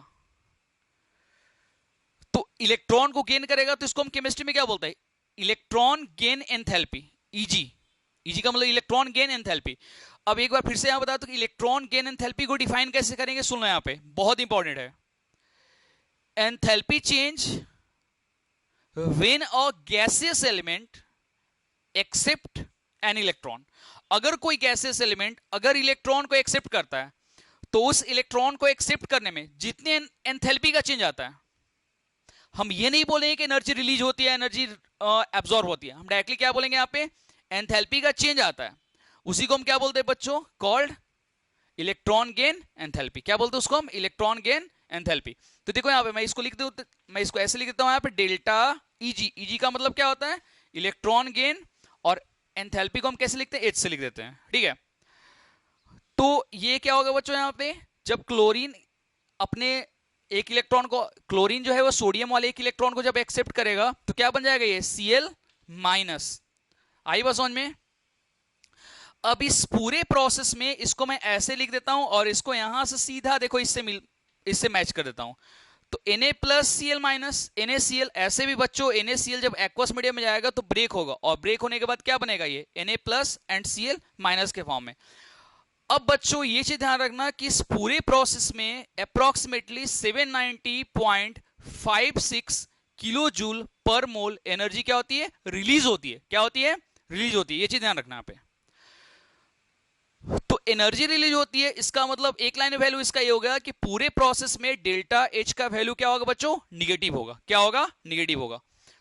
S1: तो इलेक्ट्रॉन को गेन करेगा तो इसको हम केमिस्ट्री में क्या बोलते हैं, इलेक्ट्रॉन गेन एंथैल्पी, ईजी का मतलब इलेक्ट्रॉन गेन एंथैल्पी। अब एक बार फिर से यहां बता दो कि इलेक्ट्रॉन गेन एंथैल्पी को डिफाइन कैसे करेंगे, सुन लो यहां पे, बहुत इंपॉर्टेंट है। Enthalpy change when a gaseous element accept an electron. अगर कोई गैसियस एलिमेंट अगर इलेक्ट्रॉन को एक्सेप्ट करता है तो उस इलेक्ट्रॉन को एक्सेप्ट करने में जितने एंथैल्पी का चेंज आता है, हम ये नहीं बोलेंगे कि एनर्जी रिलीज होती है, एनर्जी एब्जॉर्ब होती है, हम डायरेक्टली क्या बोलेंगे यहाँ पे, एंथैल्पी का चेंज आता है, उसी को हम क्या बोलते हैं बच्चों, कॉल्ड इलेक्ट्रॉन गेन एंथैल्पी। क्या बोलते हैं उसको हम, इलेक्ट्रॉन गेन एंथैल्पी। तो देखो यहाँ पे मैं इसको लिख दूं, मैं इसको ऐसे लिख देता हूं यहाँ पे, डेल्टा Eg का मतलब क्या होता है, इलेक्ट्रॉन गेन, और एंथैल्पी को हम कैसे लिखते हैं, H से लिख देते हैं, ठीक है। तो ये क्या होगा बच्चों यहाँ पे, जब क्लोरीन अपने एक इलेक्ट्रॉन को, क्लोरीन जो है वो सोडियम वाले एक इलेक्ट्रॉन को जब एक्सेप्ट करेगा तो क्या बन जाएगा, ये Cl-। आई बात समझ में। अब इस पूरे प्रोसेस में इसको मैं ऐसे लिख देता हूं, और इसको यहां से सीधा देखो इससे मैच कर देता हूं। तो Na+Cl- NaCl, ऐसे भी बच्चों NaCl जब एक्वस मीडियम में जाएगा तो ब्रेक होगा, और ब्रेक होने के बाद क्या बनेगा, ये Na+ एंड Cl- के फॉर्म में। अब बच्चों ये चीज ध्यान रखना कि इस पूरे प्रोसेस में अप्रोक्सीमेटली 790.56 किलो जूल पर मोल एनर्जी क्या होती है, रिलीज होती है। क्या होती है, रिलीज होती है, ये चीज ध्यान रखना यहाँ पे। तो एनर्जी रिलीज होती है, इसका मतलब एक लाइन वैल्यू इसका ये होगा कि पूरे प्रोसेस में डेल्टा H का वैल्यू क्या होगा बच्चों, निगेटिव होगा। क्या होगा, निगेटिव होगा।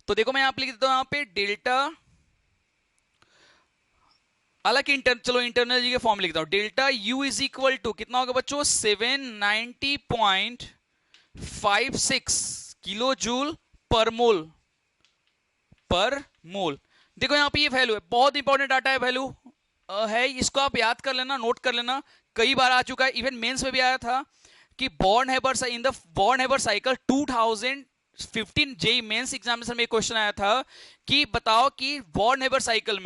S1: तो देखो मैं यहां पे लिख देता हूं यहाँ पे डेल्टा, हालांकि चलो इंटरनल जी के फॉर्म लिखता हूं, delta U is equal to कितना होगा बच्चों, 790.56 किलो जूल पर मोल। देखो यहाँ पे ये वैल्यू है, बहुत इंपॉर्टेंट डाटा है, वैल्यू है, इसको आप याद कर लेना, नोट कर लेना, कई बार आ चुका है, इवन मेंस में भी आया था कि Born Haber in the Born Haber cycle 2015 JEE mains examination में एक क्वेश्चन आया था कि बताओ कि बॉर्न-हेबर साइकिल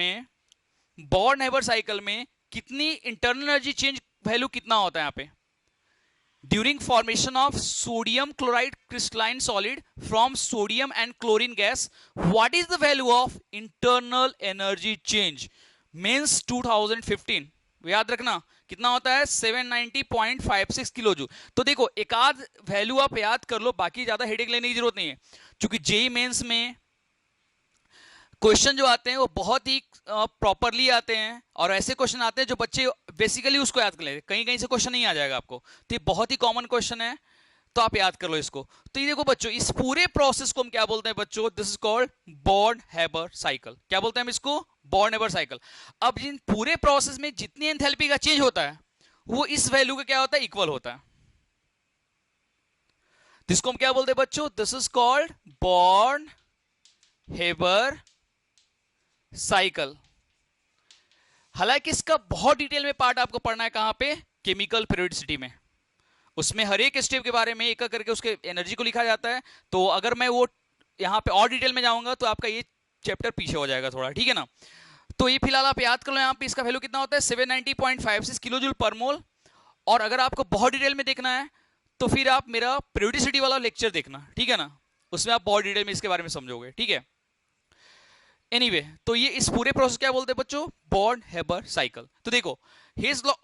S1: में कितनी इंटरनल एनर्जी चेंज वैल्यू कितना होता है यहाँ पे during formation of sodium chloride crystalline solid from sodium and chlorine gas, what is the value of internal energy change means 2015। याद रखना कितना होता है 790.56 किलो जूल। तो देखो एक आध वैल्यू आप याद कर लो, बाकी ज्यादा हेडेक लेने की जरूरत नहीं है, क्योंकि जेई मेंस में क्वेश्चन जो आते हैं वो बहुत ही प्रॉपरली आते हैं, और ऐसे क्वेश्चन आते हैं जो बच्चे बेसिकली उसको याद कर लेते हैं, कहीं कहीं से क्वेश्चन नहीं आ जाएगा आपको, तो ये बहुत ही कॉमन क्वेश्चन है, तो आप याद कर लो इसको। तो ये देखो बच्चों, इस पूरे प्रोसेस को हम क्या बोलते हैं बच्चों, this is called born-Haber cycle. क्या बोलते हैं हम इसको, बॉर्न-हैबर साइकिल। अब जिन पूरे प्रोसेस में जितनी एंथैल्पी का चेंज होता है वो इस वैल्यू का क्या होता है, इक्वल होता है। जिसको हम क्या बोलते हैं बच्चों, this is called born-Haber cycle. हालांकि इसका बहुत डिटेल में पार्ट आपको पढ़ना है कहां पे, केमिकल पीरियोडिसिटी में। उसमें हर एक स्टेप के बारे में एक करके उसके एनर्जी को लिखा जाता है, तो अगर मैं वो यहां पे और डिटेल में जाऊंगा तो आपका ये चैप्टर पीछे हो जाएगा थोड़ा, ठीक है ना। तो ये फिलहाल आप याद कर लो, यहाँ पे इसका वैल्यू कितना होता है 790.56 किलो जूल पर मोल। और अगर आपको बहुत डिटेल में देखना है तो फिर आप मेरा पीरियोडिसिटी वाला लेक्चर देखना, ठीक है ना, उसमें आप बहुत डिटेल में इसके बारे में समझोगे, ठीक है। एनीवे तो ये इस पूरे प्रोसेस क्या बोलते हैं बच्चों, बॉर्न-हैबर साइकिल। तो देखो हेस लॉ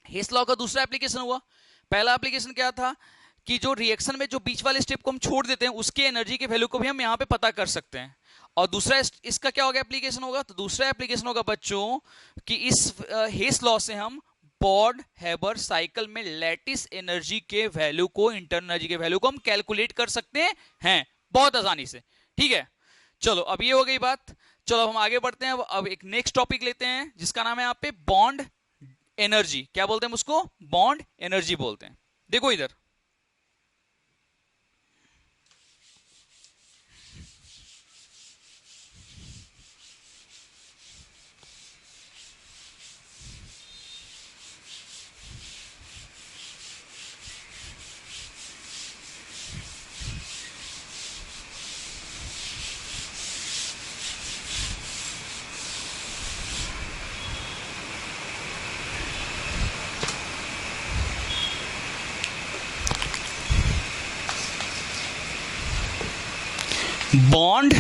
S1: हेस लॉ का दूसरा एप्लीकेशन हुआ। पहला एप्लीकेशन क्या था कि जो रिएक्शन में जो बीच वाले स्टेप को हम छोड़ देते हैं उसके एनर्जी के वैल्यू को भी हम यहाँ पे पता कर सकते हैं। और दूसरा इसका क्या होगा एप्लीकेशन होगा, तो दूसरा एप्लीकेशन होगा बच्चों कि इस हेस लॉ से हम बॉर्न-हैबर साइकिल में लैटिस एनर्जी के वैल्यू को, इंटरनल एनर्जी के वैल्यू को हम कैलकुलेट कर सकते हैं बहुत आसानी से, ठीक है। चलो अब ये हो गई बात, चलो अब हम आगे बढ़ते हैं। अब एक नेक्स्ट टॉपिक लेते हैं जिसका नाम है यहाँ पे बॉन्ड एनर्जी। क्या बोलते हैं उसको, बॉन्ड एनर्जी बोलते हैं। देखो इधर बॉन्ड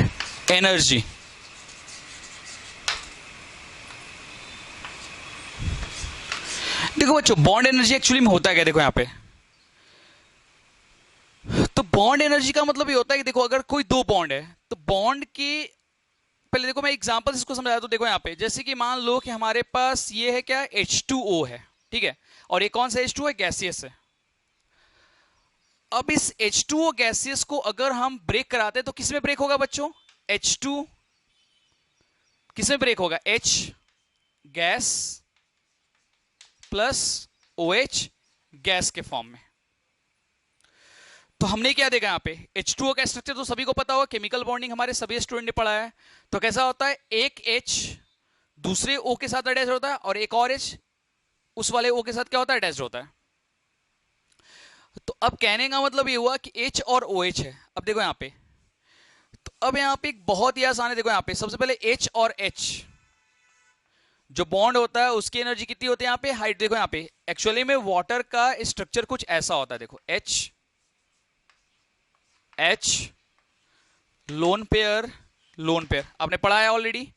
S1: एनर्जी। देखो बच्चों बॉन्ड एनर्जी एक्चुअली में होता है क्या, देखो यहां पे, तो बॉन्ड एनर्जी का मतलब ये होता है कि देखो अगर कोई दो बॉन्ड है तो बॉन्ड के, पहले देखो मैं एग्जांपल इसको समझाया, तो देखो यहाँ पे जैसे कि मान लो कि हमारे पास ये है क्या, H2O है, ठीक है, और ये कौन सा H2O है, गैसियस है। अब इस H2O गैसियस को अगर हम ब्रेक कराते हैं तो किस में ब्रेक होगा बच्चों, H2 किस में ब्रेक होगा, H gas plus OH gas के फॉर्म में। तो हमने क्या देखा यहाँ पे, H2O का स्ट्रक्चर तो सभी को पता होगा, केमिकल बॉन्डिंग हमारे सभी स्टूडेंट ने पढ़ा है। तो कैसा होता है, एक H दूसरे O के साथ अटैच होता है और एक और H उस वाले O के साथ क्या होता है, अटैच होता है। तो अब कहने का मतलब ये हुआ कि H और OH है। अब देखो यहाँ पे, तो अब यहाँ पे एक बहुत ही आसान है, देखो यहाँ पे सबसे पहले H और H जो बॉन्ड होता है उसकी एनर्जी कितनी होती है यहाँ पे, हाइट। देखो यहाँ पे एक्चुअली में वाटर का स्ट्रक्चर कुछ ऐसा होता है, देखो H lone pair lone pair आपने पढ़ा है ऑलरेडी।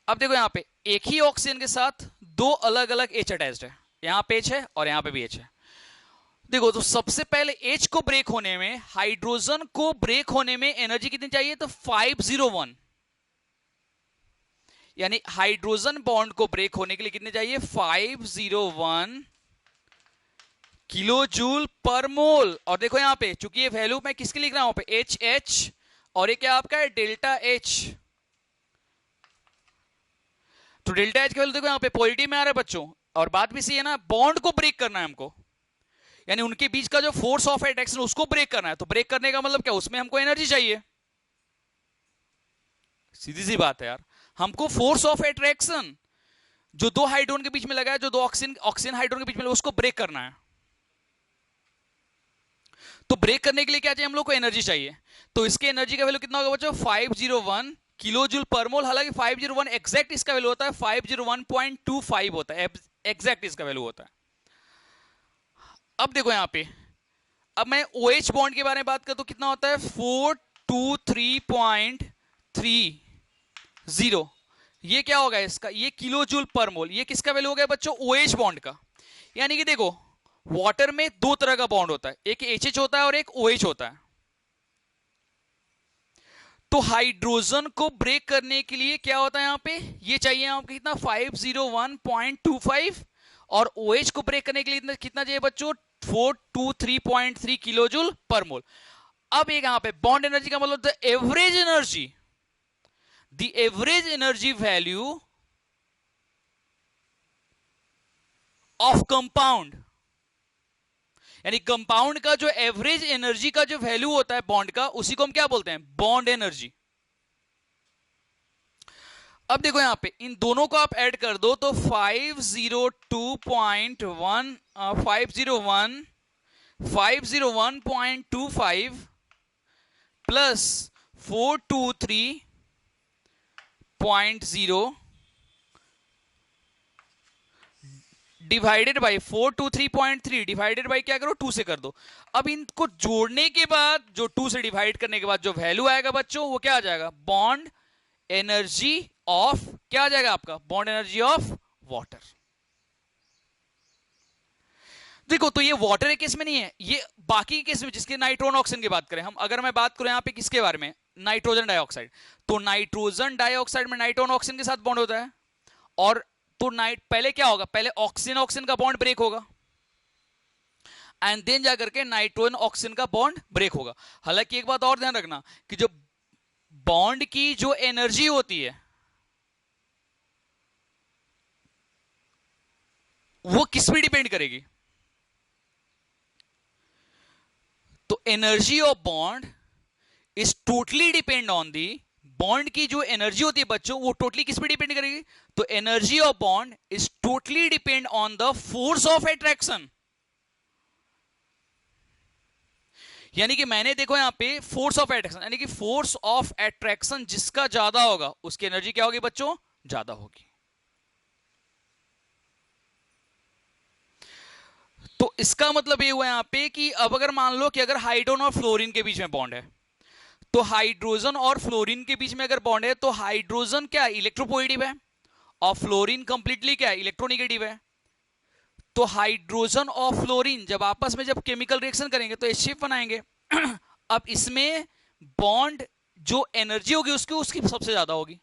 S1: अब देखो यहाँ पे एक ही ऑक्सीजन के साथ दो अलग अलग H अटैच्ड है, यहाँ पे H है और यहाँ पे भी H है। देखो तो सबसे पहले H को ब्रेक होने में, हाइड्रोजन को ब्रेक होने में एनर्जी कितनी चाहिए, तो 501, यानी हाइड्रोजन बॉन्ड को ब्रेक होने के लिए कितने चाहिए, 501 किलो जूल पर मोल। और देखो यहां पे चूंकि ये वैल्यू मैं किसके लिख रहा हूं पे, HH, और ये क्या आपका है, डेल्टा H। तो डेल्टा H की वैल्यू देखो यहां पे पॉजिटिव में आ रहा है बच्चों, और बात भी सही है ना, बॉन्ड को ब्रेक करना है हमको, यानी उनके बीच का जो फोर्स ऑफ अट्रैक्शन उसको ब्रेक करना है। तो ब्रेक करने का मतलब क्या, उसमें हमको एनर्जी चाहिए, सीधी सी बात है यार, हमको फोर्स ऑफ अट्रैक्शन जो दो हाइड्रोजन के बीच में लगा है, जो दो ऑक्सीजन हाइड्रोजन के बीच में लगा, उसको ब्रेक करना है। तो ब्रेक करने के लिए क्या चाहिए हम लोग को, एनर्जी चाहिए। तो इसके एनर्जी का वैल्यू कितना होगा बच्चों, 501 किलो जूल पर मोल, हालांकि 501 एग्जैक्ट इसका वैल्यू होता है 501.25 होता है, एग्जैक्ट इसका वैल्यू होता है। अब देखो यहां पे, अब मैं OH बॉन्ड के बारे में बात करता हूं, कितना होता है 423.30। ये क्या होगा इसका, ये किलो जूल पर मोल। ये किसका वैल्यू हो गया बच्चों, OH बॉन्ड का। यानी कि देखो वाटर में दो तरह का बॉन्ड होता है, एक HH होता है और एक OH होता है। तो हाइड्रोजन को ब्रेक करने के लिए क्या होता है यहां पे, ये चाहिए आपको कितना 501.25, और OH को ब्रेक करने के लिए कितना चाहिए बच्चों 423.3 किलो जूल पर मोल। अब एक यहां पे बॉन्ड एनर्जी का मतलब the average energy value of compound, यानी कंपाउंड का जो एवरेज एनर्जी का जो वैल्यू होता है बॉन्ड का, उसी को हम क्या बोलते हैं, बॉन्ड एनर्जी। अब देखो यहां पे इन दोनों को आप ऐड कर दो तो 501.25 plus 423.0 divided by 423.3 divided by क्या करो 2 से कर दो। अब इनको जोड़ने के बाद जो 2 से डिवाइड करने के बाद जो वैल्यू आएगा बच्चों वो क्या आ जाएगा, बॉन्ड एनर्जी ऑफ, क्या आ जाएगा आपका, बॉन्ड एनर्जी ऑफ वाटर। देखो तो ये वाटर के केस में नहीं है, ये बाकी केस में जिसके नाइट्रोजन ऑक्सीजन की बात करें हम, अगर मैं बात करूं यहां पे किसके बारे में, नाइट्रोजन डाइऑक्साइड, तो नाइट्रोजन डाइऑक्साइड में नाइट्रोजन ऑक्सीजन के साथ बॉन्ड होता है, और तो पहले क्या होगा, पहले ऑक्सीजन ऑक्सीजन का बॉन्ड ब्रेक होगा, एंड देन जाकर के नाइट्रोजन ऑक्सीजन का बॉन्ड ब्रेक होगा। हालांकि एक बात और ध्यान रखना कि जो बॉन्ड की जो एनर्जी होती है वो किस पे डिपेंड करेगी, तो energy of bond is totally depend on the, bond की जो एनर्जी होती है बच्चों वो टोटली किस पे डिपेंड करेगी, तो energy of bond is totally depend on the force of attraction. यानी कि मैंने देखो यहां पे फोर्स ऑफ अट्रैक्शन, यानी कि फोर्स ऑफ अट्रैक्शन जिसका ज्यादा होगा उसकी एनर्जी क्या होगी बच्चों, ज्यादा होगी। तो इसका मतलब ये हुआ यहां पे कि अब अगर मान लो कि अगर हाइड्रोजन और फ्लोरीन के बीच में बॉन्ड है, तो हाइड्रोजन और फ्लोरीन के बीच में अगर बॉन्ड है तो हाइड्रोजन क्या इलेक्ट्रोपॉजिटिव है और फ्लोरीन कंप्लीटली क्या इलेक्ट्रोनेगेटिव है। तो हाइड्रोजन और फ्लोरीन जब आपस में जब केमिकल रिएक्शन करेंगे तो H बनाएंगे। अब इसमें बॉन्ड जो एनर्जी होगी उसकी सबसे ज्यादा होगी,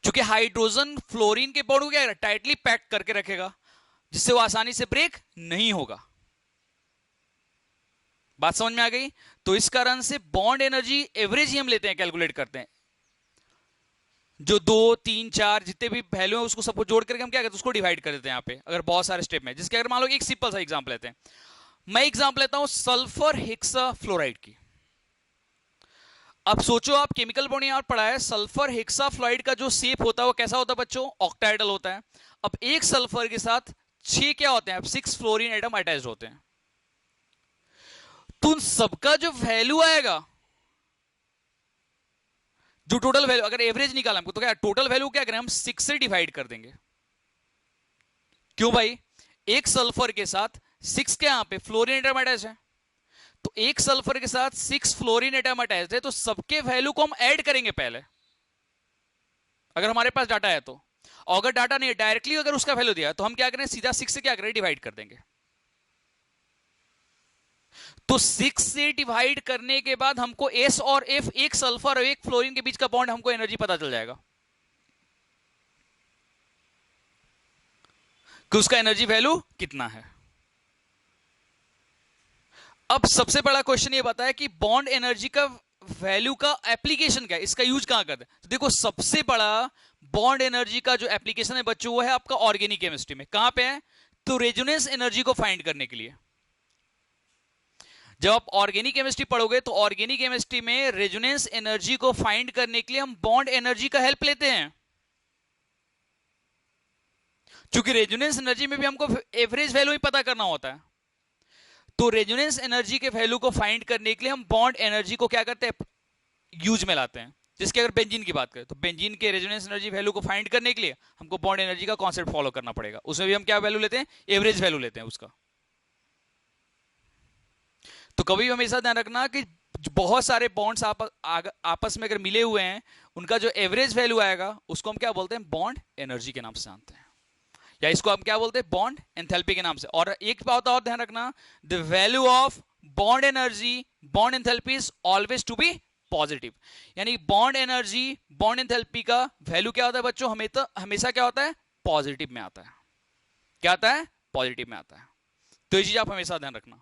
S1: क्योंकि हाइड्रोजन फ्लोरीन के बॉन्ड को क्या टाइटली पैक करके रखेगा जिससे वो आसानी से ब्रेक नहीं होगा। बात समझ में आ गई। तो इस कारण से बॉन्ड एनर्जी एवरेज ही हम लेते हैं, कैलकुलेट करते हैं, जो 2 3 4 जितने भी वैल्यू है उसको सबको जोड़ करके हम क्या करते हैं उसको डिवाइड कर देते हैं यहां पे, अगर बहुत सारे स्टेप में। जिसके अगर मान लो एक सिंपल सा एग्जांपल लेते हैं, मैं एग्जांपल लेता हूं सल्फर हेक्सा फ्लोराइड की। अब सोचो आप केमिकल बॉन्ड यहां पढ़ा है, सल्फर हेक्सा फ्लोराइड का जो शेप होता है वो कैसा होता है बच्चों, ऑक्टाइडल होता है। अब एक सल्फर के साथ 6 क्या होते हैं, 6 फ्लोरीन एटम अटैच्ड होते हैं। तो उन सबका जो वैल्यू आएगा, जो टोटल वैल्यू अगर एवरेज निकाला हमको तो क्या टोटल वैल्यू क्या करें हम 6 से डिवाइड कर देंगे। क्यों भाई, एक सल्फर के साथ 6 क्या यहां पे फ्लोरीन एटम अटैच है, तो एक सल्फर के साथ 6 फ्लोरीन एटम अटैच है, तो सबके वैल्यू को हम ऐड करेंगे पहले अगर हमारे पास डाटा है तो। और अगर डाटा नहीं है डायरेक्टली अगर उसका वैल्यू दिया तो हम क्या करें सीधा 6 से क्या करें डिवाइड कर देंगे। तो 6 से डिवाइड करने के बाद हमको S और F, एक सल्फर और एक फ्लोरीन के बीच का बॉन्ड, हमको एनर्जी पता चल जाएगा कि उसका एनर्जी वैल्यू कितना है। अब सबसे बड़ा क्वेश्चन ये बताया कि बॉन्ड एनर्जी का वैल्यू का एप्लीकेशन क्या है, इसका यूज कहां करते हैं। तो देखो सबसे बड़ा बॉन्ड एनर्जी का जो एप्लीकेशन है बच्चों वो है आपका ऑर्गेनिक केमिस्ट्री में। कहां पे है, तो रेजोनेंस एनर्जी को फाइंड करने के लिए। जब आप ऑर्गेनिक केमिस्ट्री पढ़ोगे तो ऑर्गेनिक केमिस्ट्री में रेजोनेंस एनर्जी को फाइंड करने के लिए हम बॉन्ड एनर्जी का हेल्प लेते हैं, क्योंकि रेजोनेंस एनर्जी में भी हमको एवरेज वैल्यू ही पता करना होता है। तो रेजोनेंस एनर्जी के वैल्यू को फाइंड करने के लिए हम बॉन्ड एनर्जी को क्या करते हैं, यूज में लाते हैं। जिसके अगर बेंजीन की बात करें तो बेंजीन के रेजोनेंस एनर्जी वैल्यू को फाइंड करने के लिए हमको बॉन्ड एनर्जी का कॉन्सेप्ट फॉलो करना पड़ेगा। उसमें भी हम क्या वैल्यू लेते हैं, एवरेज वैल्यू लेते हैं उसका। तो कभी भी हमेशा ध्यान रखना कि बहुत सारे बॉन्ड्स आपस में अगर मिले हुए हैं, उनका जो एवरेज वैल्यू आएगा उसको हम क्या बोलते हैं, बॉन्ड एनर्जी के नाम से जानते हैं, या इसको हम क्या बोलते हैं, बॉन्ड एंथैल्पी के नाम से। और एक बात और ध्यान रखना, the value of bond energy bond enthalpy is always to be positive. यानी बॉन्ड एनर्जी बॉन्ड एंथैल्पी का वैल्यू क्या होता है बच्चों, हमेशा क्या होता है, पॉजिटिव में आता है। क्या आता है, पॉजिटिव में आता है। तो ये चीज आप हमेशा ध्यान रखना।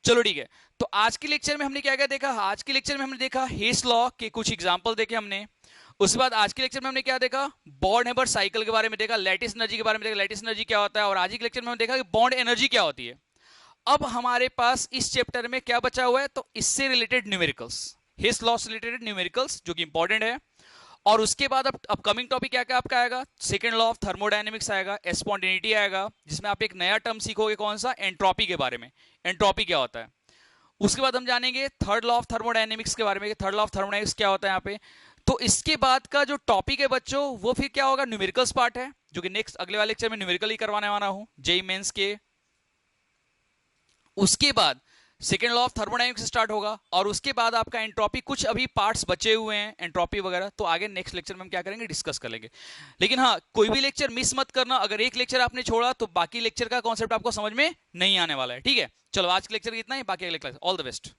S1: चलो ठीक है, तो आज के लेक्चर में हमने क्या क्या देखा, आज के लेक्चर में हमने देखा हेस लॉ के कुछ एग्जांपल देखे हमने। उसके बाद आज के लेक्चर में हमने क्या देखा, बॉन्ड हेबर साइकिल के बारे में देखा, लैटिस एनर्जी के बारे में देखा, लैटिस एनर्जी क्या होता है, और आज के लेक्चर में हमने देखा कि बॉन्ड एनर्जी क्या होती है। अब हमारे पास इस चैप्टर में क्या बचा हुआ है, तो इससे रिलेटेड न्यूमेरिकल्स, हेस लॉ से रिलेटेड न्यूमेरिकल्स जो कि इंपॉर्टेंट है। और उसके बाद अब अपकमिंग टॉपिक क्या क्या आपका आएगा, सेकंड लॉ ऑफ थर्मोडायनेमिक्स आएगा, स्पॉन्टेनिटी आएगा, जिसमें आप एक नया टर्म सीखोगे, कौन सा, एंट्रोपी के बारे में, एंट्रोपी क्या होता है। उसके बाद हम जानेंगे थर्ड लॉ ऑफ थर्मोडायनेमिक्स के बारे में, थर्ड लॉ ऑफ थर्मोडायनेमिक्स क्या होता है यहाँ पे। तो इसके बाद का जो टॉपिक है बच्चों, वो फिर क्या होगा, न्यूमेरिकल्स पार्ट है, जो कि नेक्स्ट अगले वाले लेक्चर में न्यूमेरिकल ही करवाने वाला हूं, जेईई मेंस के। उसके बाद second law of thermodynamics start होगा, और उसके बाद आपका एंट्रोपी, कुछ अभी पार्ट्स बचे हुए हैं एंट्रोपी वगैरह, तो आगे नेक्स्ट लेक्चर में हम क्या करेंगे, डिस्कस कर लेंगे। लेकिन हाँ, कोई भी लेक्चर मिस मत करना, अगर एक लेक्चर आपने छोड़ा तो बाकी लेक्चर का कॉन्सेप्ट आपको समझ में नहीं आने वाला है, ठीक है। चलो आज के लेक्चर इतना ही, बाकी अगले क्लास, ऑल द बेस्ट।